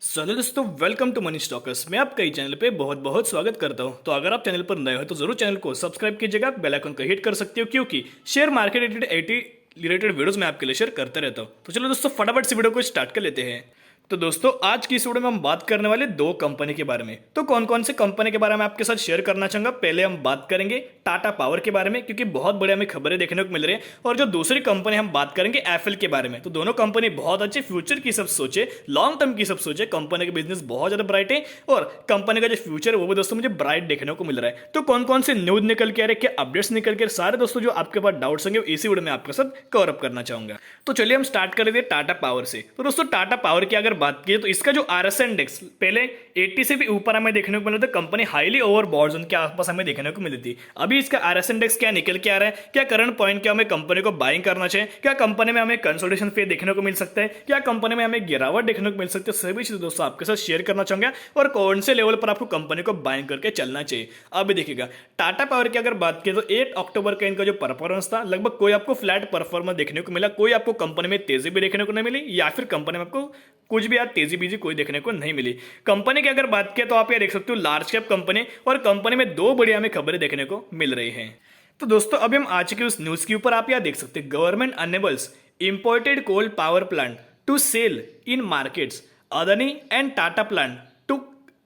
चलो दोस्तों, welcome to money stalkers. मैं आपका ही चैनल पे बहुत बहुत स्वागत करता हूं। तो अगर आप चैनल पर नए हो तो जरूर चैनल को सब्सक्राइब कीजिएगा, बेल आइकन को हिट कर सकते हो, क्योंकि शेयर मार्केट रिलेटेड वीडियोस मैं आपके लिए शेयर करता रहता हूं। तो चलो दोस्तों, फटाफट से वीडियो को स्टार्ट कर लेते हैं। तो दोस्तों, आज की इस वीडियो में हम बात करने वाले दो कंपनी के बारे में। तो कौन कौन से कंपनी के बारे में आपके साथ शेयर करना चाहूंगा। पहले हम बात करेंगे टाटा पावर के बारे में, क्योंकि बहुत बड़े हमें खबरें देखने को मिल रही है। और जो दूसरी कंपनी हम बात करेंगे एफएल के बारे में। तो दोनों कंपनी बहुत अच्छे फ्यूचर की सब सोचे, लॉन्ग टर्म की सब सोचे। कंपनी का बिजनेस बहुत ज्यादा ब्राइट है और कंपनी का जो फ्यूचर है वो भी दोस्तों मुझे ब्राइट देखने को मिल रहा है। तो कौन कौन से न्यूज निकल के आ रहे, क्या अपडेट्स निकल के, सारे दोस्तों जो आपके पास डाउट्स होंगे इसी वीडियो में आपके साथ कवर अप करना चाहूंगा। तो चलिए हम स्टार्ट कर देते हैं टाटा पावर से। तो दोस्तों, टाटा पावर की अगर बात की तो इसका जो आरएस इंडेक्स पहले 80 से भी ऊपर हमें देखने को मिला था। कंपनी हाईली ओवरबॉट जोन के आसपास हमें देखने को मिली थी। अभी इसका आरएस इंडेक्स क्या निकल के आ रहा है, क्या करंट पॉइंट, क्या हमें कंपनी को बाइंग करना चाहिए, क्या कंपनी में हमें कंसोलिडेशन फेज देखने को मिल सकता है, क्या कंपनी में हमें गिरावट देखने को मिल सकती है, सभी चीजें दोस्तों आपके साथ शेयर करना चाहूंगा। और कौन से लेवल पर आपको कंपनी को बाइंग करके चलना चाहिए। अभी देखिएगा, टाटा पावर की अगर बात की तो 8 अक्टूबर का इनका जो परफॉर्मेंस था, लगभग कोई आपको फ्लैट परफॉर्मेंस देखने को मिला। कोई आपको कंपनी में तेजी भी देखने को नहीं मिली, या फिर कंपनी में आपको कुछ भी यार तेजी बीजी कोई देखने को नहीं मिली। कंपनी की अगर बात किया तो आप ये देख सकते हो लार्ज कैप कंपनी, और कंपनी में दो बड़ी हमें खबरें देखने को मिल रही हैं। तो दोस्तों, अभी हम आ चुके उस न्यूज के ऊपर। आप यह देख सकते हैं, government enables imported coal power plant to sell in markets, Adani and Tata plant to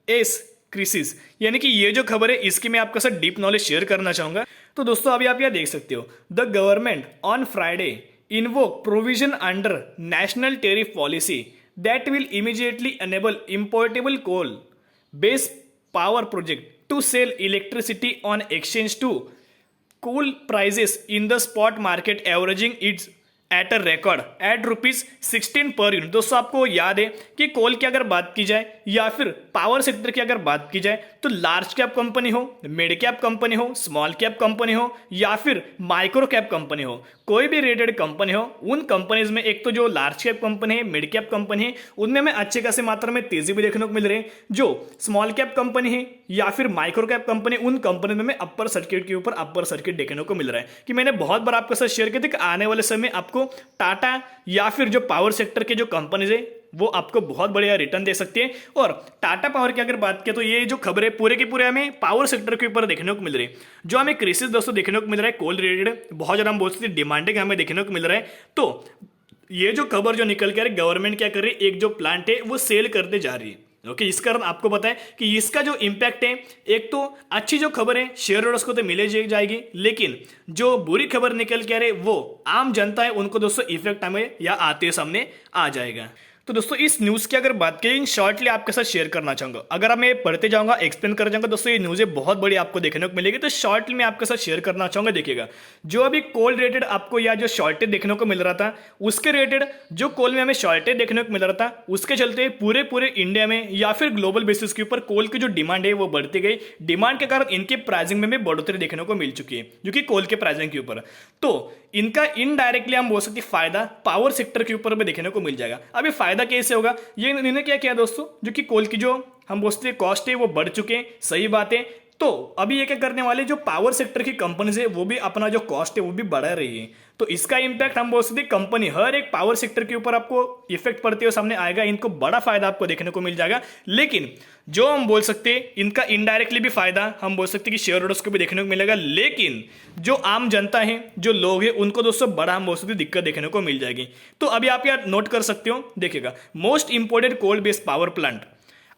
ease crisis. यानी कि ये जो खबर है इसकी मैं आपके साथ डीप नॉलेज शेयर करना चाहूंगा। तो दोस्तों, अभी आप यह देख सकते हो, the government on Friday invoke provision under national tariff policy that will immediately enable importable coal based power project to sell electricity on exchange to coal prices in the spot market averaging its at a record eight ₹16 per unit. दोस्तों, आपको याद है कि कोल की अगर बात की जाए या फिर पावर सेक्टर की अगर बात की जाए तो लार्ज कैप कंपनी हो, मिड कैप कंपनी हो, स्मॉल कैप कंपनी हो, या फिर माइक्रो कैप कंपनी हो, कोई भी रेटेड कंपनी हो, उन कंपनीज में एक तो जो लार्ज कैप कंपनी है, मिड कैप कंपनी है, उनमें हमें अच्छे खासे मात्रा में तेजी भी देखने को मिल रही है। जो स्मॉल कैप कंपनी है या फिर माइक्रो कैप कंपनी, उन कंपनी में अपर सर्किट के ऊपर अपर सर्किट देखने को मिल रहा है। कि मैंने बहुत बार आपके साथ शेयर किया था कि आने वाले समय आपको टाटा या फिर जो पावर सेक्टर के जो कंपनीज है वो आपको बहुत बढ़िया रिटर्न दे सकती है। और टाटा पावर की अगर बात करें तो ये जो खबर है पूरे के पूरे हमें पावर सेक्टर के ऊपर देखने को मिल रही है। जो हमें क्राइसिस दोस्तों देखने को मिल रहा है कोल रिलेटेड, बहुत ज्यादा हम बोल सकते हैं डिमांडिंग हमें देखने को मिल रहा है। तो ये जो खबर जो निकल के आ रही है, गवर्नमेंट क्या कर रही है, एक जो प्लांट है वो सेल करते जा रही है। ओके, इस कारण आपको पता है कि इसका जो इंपैक्ट है, एक तो अच्छी जो खबर है शेयर होल्डर्स को तो मिले जाएगी, लेकिन जो बुरी खबर निकल के आ रही है वो आम जनता है उनको दोस्तों इफेक्ट हमें या आते सामने आ जाएगा। तो दोस्तों, इस न्यूज की अगर बात करें शॉर्टली आपके साथ शेयर करना चाहूंगा। अगर मैं पढ़ते जाऊंगा, एक्सप्लेन कर जाऊंगा दोस्तों, ये न्यूज बहुत बड़ी आपको देखने को मिलेगी। तो शॉर्टली मैं आपके साथ शेयर करना चाहूंगा। देखिएगा, जो अभी कोल रेटेड आपको या जो शॉर्टेज देखने को मिल रहा था, उसके रेटेड जो कोल में हमें शॉर्टेज देखने को मिल रहा था, उसके चलते पूरे इंडिया में या फिर ग्लोबल बेसिस के ऊपर कोल की जो डिमांड है वो बढ़ती गई। डिमांड के कारण इनके प्राइसिंग में भी बढ़ोतरी देखने को मिल चुकी है, जो कि कोल के प्राइसिंग के ऊपर। तो इनका इनडायरेक्टली हम बोल सकते हैं फायदा पावर सेक्टर के ऊपर भी देखने को मिल जाएगा। अभी फायदा कैसे होगा, ये इन्होंने क्या किया दोस्तों, जो कि कोल की जो हम बोलते हैं कॉस्ट है वो बढ़ चुके हैं, सही बात है। तो अभी ये क्या करने वाले, जो पावर सेक्टर की कंपनीज है वो भी अपना जो कॉस्ट है वो भी बढ़ा रही है। तो इसका इंपैक्ट हम बोल सकते हैं कंपनी हर एक पावर सेक्टर के ऊपर आपको इफेक्ट पड़ते हुए सामने आएगा। इनको बड़ा फायदा आपको देखने को मिल जाएगा। लेकिन जो हम बोल सकते हैं इनका इनडायरेक्टली भी फायदा हम बोल सकते हैं कि शेयर होल्डर्स को भी देखने को मिलेगा। लेकिन जो आम जनता है, जो लोग हैं, उनको दोस्तों बड़ा हम बोल सकते दिक्कत देखने को मिल जाएगी। तो अभी आप यार नोट कर सकते हो, देखिएगा, most imported coal based power plant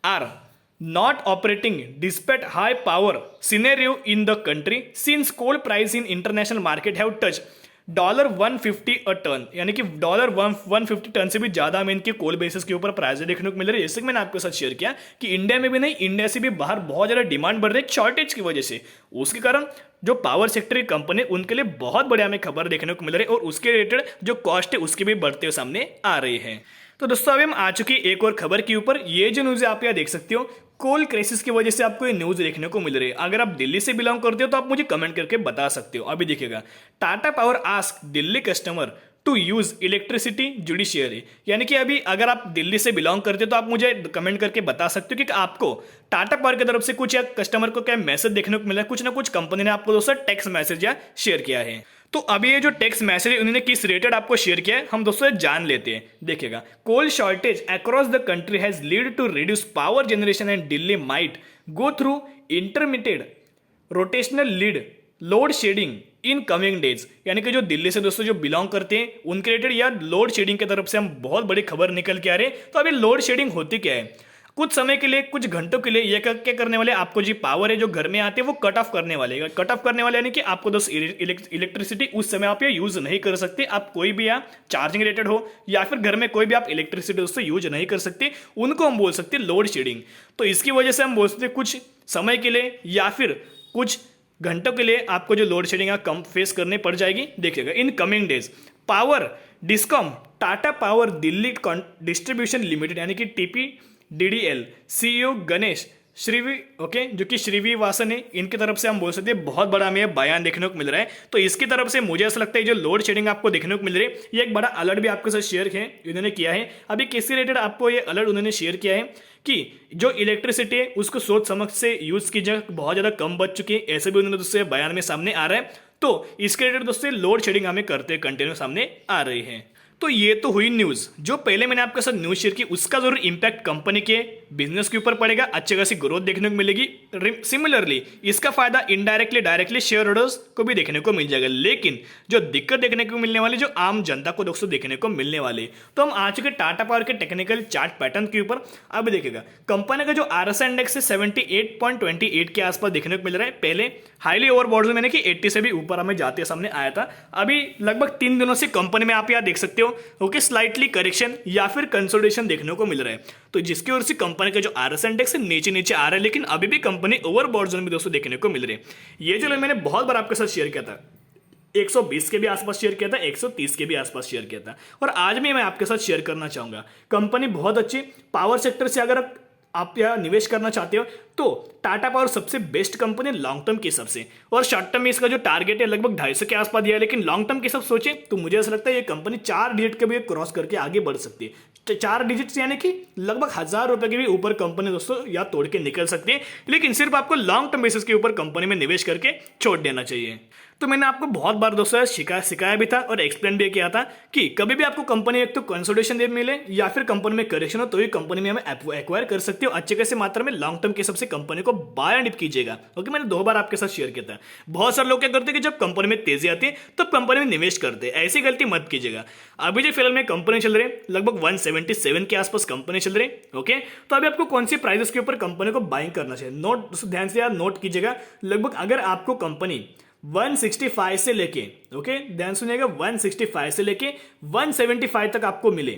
are not operating despite high power scenario in the country since coal price in international market have touched $150 a ton। यानी कि $150 टन से भी ज्यादा हमें इनके कोल बेसिस के ऊपर प्राइस देखने को मिल रही है। जैसे कि मैंने आपके साथ शेयर किया कि इंडिया में भी नहीं, इंडिया से भी बाहर बहुत ज्यादा डिमांड बढ़ रही है शॉर्टेज की वजह से। उसके कारण जो पावर सेक्टर की कंपनी उनके लिए बहुत बड़ी हमें खबर देखने को मिल रही है, और उसके रिलेटेड जो कॉस्ट है उसके भी बढ़ते हुए सामने आ रही है। तो दोस्तों, अभी हम आ चुके एक और खबर के ऊपर। ये जो न्यूज आप यहाँ देख सकते हो, कोल क्राइसिस की वजह से आपको ये न्यूज देखने को मिल रही है। अगर आप दिल्ली से बिलोंग करते हो तो आप मुझे कमेंट करके बता सकते हो। अभी देखिएगा, Tata power ask Delhi customer to use electricity judiciary. यानी कि अभी अगर आप दिल्ली से बिलोंग करते हो तो आप मुझे कमेंट करके बता सकते हो कि आपको टाटा पावर की तरफ से कुछ या कस्टमर को क्या मैसेज देखने को मिला है। कुछ ना कुछ कंपनी ने आपको दोस्तों टेक्स्ट मैसेज या शेयर किया है। तो अभी ये जो टेक्स्ट मैसेज उन्होंने किस रेटेड आपको शेयर किया है हम दोस्तों जान लेते हैं। देखिएगा, coal shortage across the country has lead to reduce power generation and Delhi might go through intermittent rotational lead load shedding in coming days. यानी कि जो दिल्ली से दोस्तों जो बिलोंग करते हैं उनके रिलेटेड या लोड शेडिंग की तरफ से हम बहुत बड़ी खबर निकल के आ रहे हैं। तो अभी लोड शेडिंग होती क्या है, कुछ समय के लिए कुछ घंटों के लिए ये क्या करने वाले, आपको जो पावर है जो घर में आते हैं वो कट ऑफ करने वाले। कट ऑफ करने वाले यानी कि आपको दोस्त इलेक्ट्रिसिटी उस समय आप ये यूज नहीं कर सकते। आप कोई भी या चार्जिंग रिलेटेड हो या फिर घर में कोई भी आप इलेक्ट्रिसिटी दोस्तों यूज नहीं कर सकते, उनको हम बोल सकते हैं लोड शेडिंग। तो इसकी वजह से हम बोल सकते हैं कुछ समय के लिए या फिर कुछ घंटों के लिए आपको जो लोड शेडिंग कम फेस करनी पड़ जाएगी। देखिएगा, इन coming days power discom Tata power Delhi distribution limited यानी कि TPDDL CEO गणेश जो कि श्रीविवासन है, इनकी तरफ से हम बोल सकते हैं बहुत बड़ा हमें बयान देखने को मिल रहा है। तो इसकी तरफ से मुझे ऐसा लगता है जो लोड शेडिंग आपको देखने को मिल रही है, ये एक बड़ा अलर्ट भी आपके साथ शेयर है इन्होंने किया है। अभी किससे रिलेटेड आपको ये अलर्ट उन्होंने शेयर किया है कि जो इलेक्ट्रिसिटी है उसको सोच समझ से यूज कीजिए, बहुत ज़्यादा कम बच चुकी है, ऐसे भी उन्होंने दोस्तों बयान में सामने आ रहा है। तो इसके रिलेटेड दोस्तों लोड शेडिंग हमें करते कंटिन्यू सामने आ रही है। तो ये तो हुई न्यूज, जो पहले मैंने आपके साथ न्यूज शेयर की उसका जरूर इंपैक्ट कंपनी के बिजनेस के ऊपर पड़ेगा, अच्छी खासी ग्रोथ देखने को मिलेगी। सिमिलरली इसका फायदा इनडायरेक्टली डायरेक्टली शेयर होल्डर्स को भी देखने को मिल जाएगा। लेकिन जो दिक्कत देखने को मिलने वाली, जो आम जनता को दोस्तों देखने को मिलने वाली, तो हम आ चुके टाटा पावर के टेक्निकल चार्ट पैटर्न के ऊपर। अब देखिएगा, कंपनी का जो RSI इंडेक्स है 78.28 के आसपास देखने को मिल रहा है। पहले हाईली ओवरबॉर्ड में कि 80 से भी ऊपर हमें जाते सामने आया था। अभी लगभग 3 दिनों से कंपनी में आप यहाँ देख सकते हो ओके स्लाइटली करेक्शन या फिर कंसोलिडेशन देखने को मिल रहा है। तो जिसकी वजह से कंपनी का जो RSI इंडेक्स है नीचे नीचे आ रहा है, लेकिन अभी भी कंपनी ओवरबॉर्ड जोन में दोस्तों देखने को मिल रही है। ये जो मैंने बहुत बार आपके साथ शेयर किया था, 120 के भी आसपास शेयर किया था, 130 के भी आसपास शेयर किया था, और आज भी मैं आपके साथ शेयर करना चाहूंगा। कंपनी बहुत अच्छी पावर सेक्टर से अगर आप यहाँ निवेश करना चाहते हो तो टाटा पावर सबसे बेस्ट कंपनी लॉन्ग टर्म के हिसाब से, और शॉर्ट टर्म में इसका जो टारगेट है लगभग 250 के आसपास दिया है। लेकिन लॉन्ग टर्म के हिसाब सोचे तो मुझे ऐसा लगता है ये कंपनी 4 डिजिट के भी क्रॉस करके आगे बढ़ सकती है। 4 डिजिट यानी कि लगभग 1000 रुपए के भी ऊपर कंपनी दोस्तों या तोड़ के निकल सकती है। लेकिन सिर्फ आपको लॉन्ग टर्म बेसिस के ऊपर कंपनी में निवेश करके छोड़ देना चाहिए। तो मैंने आपको बहुत बार दोस्तों सिखाया भी था और एक्सप्लेन भी किया था कि कभी भी आपको कंपनी एक तो कंसोलिडेशन दे मिले या फिर कंपनी में करेक्शन हो तो ही कंपनी में हमें एक्वायर कर सकते हो अच्छे खासे मात्रा में। लॉन्ग टर्म के हिसाब से कंपनी को बाय एंड डिप कीजिएगा। ओके, मैंने 2 बार आपके साथ शेयर किया था। बहुत सारे लोग क्या करते हैं कि जब कंपनी में तेजी आती है तब कंपनी में निवेश करते हैं, ऐसी गलती मत कीजिएगा। अभी जो फिलहाल में कंपनी चल रही है लगभग 177 के आसपास कंपनी चल रही है। ओके, तो अभी आपको कौन सी प्राइसेस के ऊपर कंपनी को बाइंग करना चाहिए, नोट ध्यान से यार नोट कीजिएगा। लगभग अगर आपको कंपनी 165 से लेके, ओके ध्यान सुनिएगा, 165 से लेके 175 तक आपको मिले,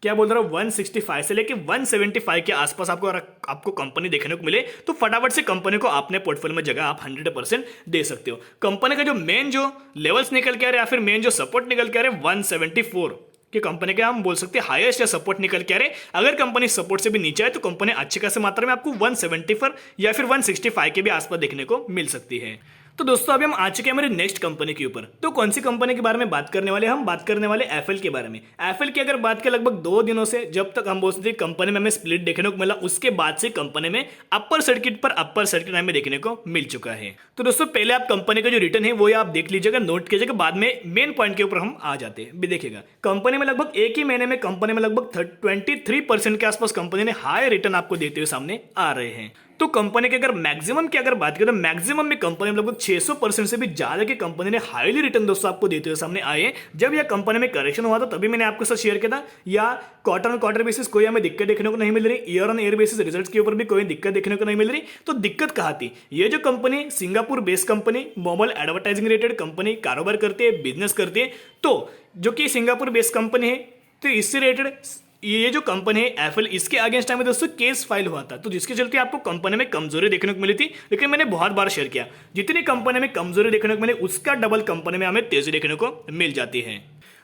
क्या बोल रहा हूं, 165 से लेके 175 के आसपास आपको कंपनी देखने को मिले तो फटाफट से कंपनी को अपने पोर्टफोलियो में जगह आप 100% दे सकते हो। कंपनी का जो मेन जो लेवल्स निकल के आ रहे या फिर मेन जो सपोर्ट निकल के आ रहे 174 कि कंपनी के हम बोल सकते हैं हाईएस्ट या सपोर्ट निकल के आ रहे। अगर कंपनी सपोर्ट से भी नीचे आए तो कंपनी अच्छी खासी मात्रा में आपको 174 या फिर 165 के भी आसपास देखने को मिल सकती है। तो दोस्तों अभी हम आ चुके हैं हमारी नेक्स्ट कंपनी के ऊपर। तो कौन सी कंपनी के बारे में बात करने वाले, हम बात करने वाले एफएल के बारे में। एफएल की अगर बात करें लगभग 2 दिनों से जब तक हम बोलते थे कंपनी में हमें स्प्लिट देखने को मिला, उसके बाद से कंपनी में अपर सर्किट पर अपर सर्किट हमें देखने को मिल चुका है। तो दोस्तों पहले आप कंपनी का जो रिटर्न है वो आप देख लीजिएगा, नोट कीजिएगा, बाद में मेन पॉइंट के ऊपर हम आ जाते हैं। भी देखिएगा कंपनी में लगभग एक ही महीने में कंपनी में लगभग 23% के आसपास कंपनी ने हाई रिटर्न आपको देते हुए सामने आ रहे हैं। तो कंपनी के अगर मैक्सिमम की अगर बात करें तो मैक्सिमम में कंपनी में लगभग 600% से भी ज्यादा की कंपनी ने हाईली रिटर्न दोस्तों आपको देते हुए सामने आए। जब यह कंपनी में करेक्शन हुआ था तभी मैंने आपके साथ शेयर किया था, या क्वार्टर ऑन क्वार्टर बेसिस कोई हमें दिक्कत देखने को नहीं मिल रही, year on year basis results के ऊपर भी कोई दिक्कत देखने को नहीं मिल रही। तो दिक्कत कहाँ थी, ये जो company Singapore based company, mobile advertising related company कारोबार करती है, बिजनेस करती है, तो जो कि सिंगापुर बेस्ड कंपनी है, तो इससे रिलेटेड ये जो कंपनी है एफएल, इसके अगेंस्ट में दोस्तों केस फाइल हुआ था, तो जिसके चलते आपको कंपनी में कमजोरी देखने को मिली थी। लेकिन मैंने बहुत बार शेयर किया जितनी कंपनी में कमजोरी देखने को मिले उसका डबल कंपनी में हमें तेजी देखने को मिल जाती है।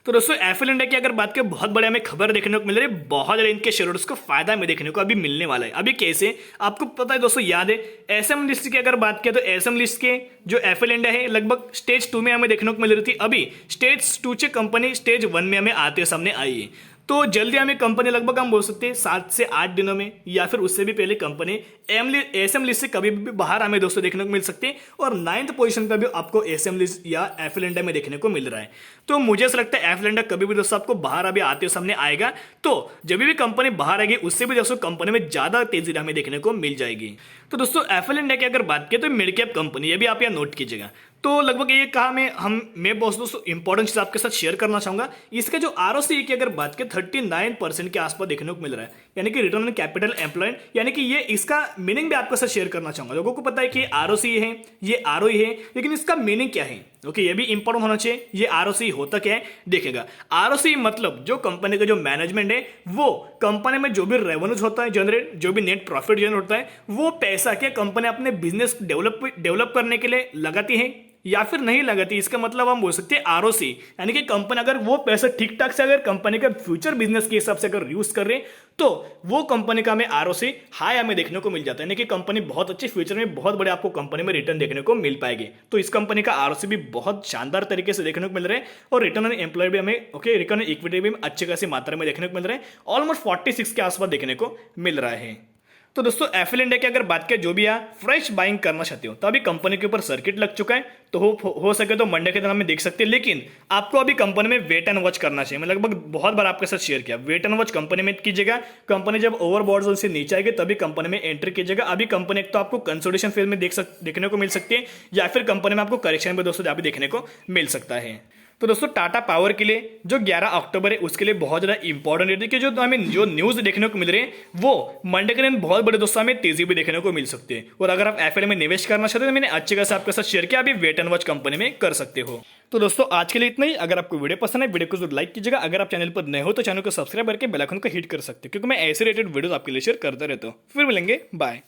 तो दोस्तों एफएल इंडिया की अगर बात करें बहुत बड़े हमें खबर देखने को मिल रही है, बहुत ज्यादा इनके शेयरहोल्डर्स को फायदा में देखने को अभी मिलने वाला है। अभी कैसे आपको पता है दोस्तों, याद है एसएम लिस्ट की अगर बात करें तो एसएम लिस्ट के जो एफएल इंडिया है लगभग स्टेज 2 में हमें देखने को मिल रही थी, अभी स्टेज 2 से कंपनी स्टेज 1 में हमें आते सामने आई है। तो जल्दी हमें कंपनी लगभग हम बोल सकते हैं 7 से 8 दिनों में या फिर उससे भी पहले कंपनी एसएम लिस्ट से कभी भी बाहर हमें दोस्तों देखने को मिल सकती है। और 9th पोजीशन पर भी आपको एसएम लिस्ट या एफएल इंडिया में देखने को मिल रहा है। तो मुझे ऐसा लगता है एफएल इंडिया कभी भी दोस्तों आपको बाहर अभी आते हुए सामने आएगा। तो जब भी कंपनी बाहर आएगी उससे भी दोस्तों कंपनी में ज्यादा तेजी हमें देखने को मिल जाएगी। तो दोस्तों एफएल इंडिया की अगर बात करें तो मिड कैप कंपनी, ये भी आप यहाँ नोट कीजिएगा। तो लगभग ये कहा मैं बहुत दोस्तों इंपॉर्टेंट चीज आपके साथ शेयर करना चाहूंगा। इसका जो आरओसी की अगर बात करें 39% के आसपास देखने को मिल रहा है, यानी कि रिटर्न ऑन कैपिटल एम्प्लॉयड, यानी कि ये इसका मीनिंग भी आपके साथ शेयर करना चाहूंगा। लोगों को पता है कि आरओसी है, ये आरओई है, लेकिन इसका मीनिंग क्या है? ओके, ये भी इंपॉर्टेंट होना चाहिए। ये आरओसी होता क्या है देखिएगा। आरओसी मतलब जो कंपनी का जो मैनेजमेंट है वो कंपनी में जो भी रेवेन्यूज होता है जनरेट, जो भी नेट प्रॉफिट जनरेट होता है, वो पैसा क्या कंपनी अपने बिजनेस डेवलप करने के लिए लगाती है या फिर नहीं लगाती। इसका मतलब हम बोल सकते हैं आरओसी, यानी कि कंपनी अगर वो पैसा ठीक ठाक से अगर कंपनी का फ्यूचर बिजनेस के हिसाब से अगर यूज कर रहे तो वो कंपनी का हमें आरओसी हाई हमें देखने को मिल जाता है, यानी कि कंपनी बहुत अच्छी फ्यूचर में बहुत बड़े आपको कंपनी में रिटर्न देखने को मिल पाएगी। तो इस कंपनी का आरओसी भी बहुत शानदार तरीके से देखने को मिल रहा है और रिटर्न ऑन एम्प्लॉय भी हमें रिटर्न ऑन इक्विटी भी अच्छी खासी मात्रा में देखने को मिल रहा है, ऑलमोस्ट 46 के आसपास देखने को मिल रहा है। तो दोस्तों एफएल इंडिया की अगर बात करें, जो भी आप फ्रेश बाइंग करना चाहते हो तो अभी कंपनी के ऊपर सर्किट लग चुका है, तो हो सके तो मंडे के दिन हमें देख सकते हैं। लेकिन आपको अभी कंपनी में वेट एंड वॉच करना चाहिए। मैं लगभग बहुत बार आपके साथ शेयर किया, वेट एंड वॉच कंपनी में कीजिएगा। कंपनी जब ओवरबॉट जोन से नीचे आएगी तभी कंपनी में एंट्री कीजिएगा। अभी कंपनी एक तो आपको कंसोलिडेशन फेज में देखने को मिल सकती है या फिर कंपनी में आपको करेक्शन में दोस्तों अभी देखने को मिल सकता है। तो दोस्तों टाटा पावर के लिए जो 11 अक्टूबर है उसके लिए बहुत ज़्यादा इंपॉर्टेंट है कि जो हमें जो न्यूज़ देखने को मिल रही है वो मंडे के दिन बहुत बड़े दोस्तों हमें तेजी भी देखने को मिल सकती है। और अगर आप एफएल में निवेश करना चाहते हो तो मैंने अच्छे खासा आपके साथ शेयर किया, अभी वेट एंड वॉच कंपनी में कर सकते हो। तो दोस्तों आज के लिए इतना ही। अगर आपको वीडियो पसंद है वीडियो को जरूर लाइक कीजिएगा। अगर आप चैनल पर नए हो तो चैनल को सब्सक्राइब करके बेल आइकन को हिट कर सकते हो, क्योंकि मैं ऐसे रिलेटेड वीडियोस आपके लिए शेयर करता रहता हूँ। फिर मिलेंगे, बाय।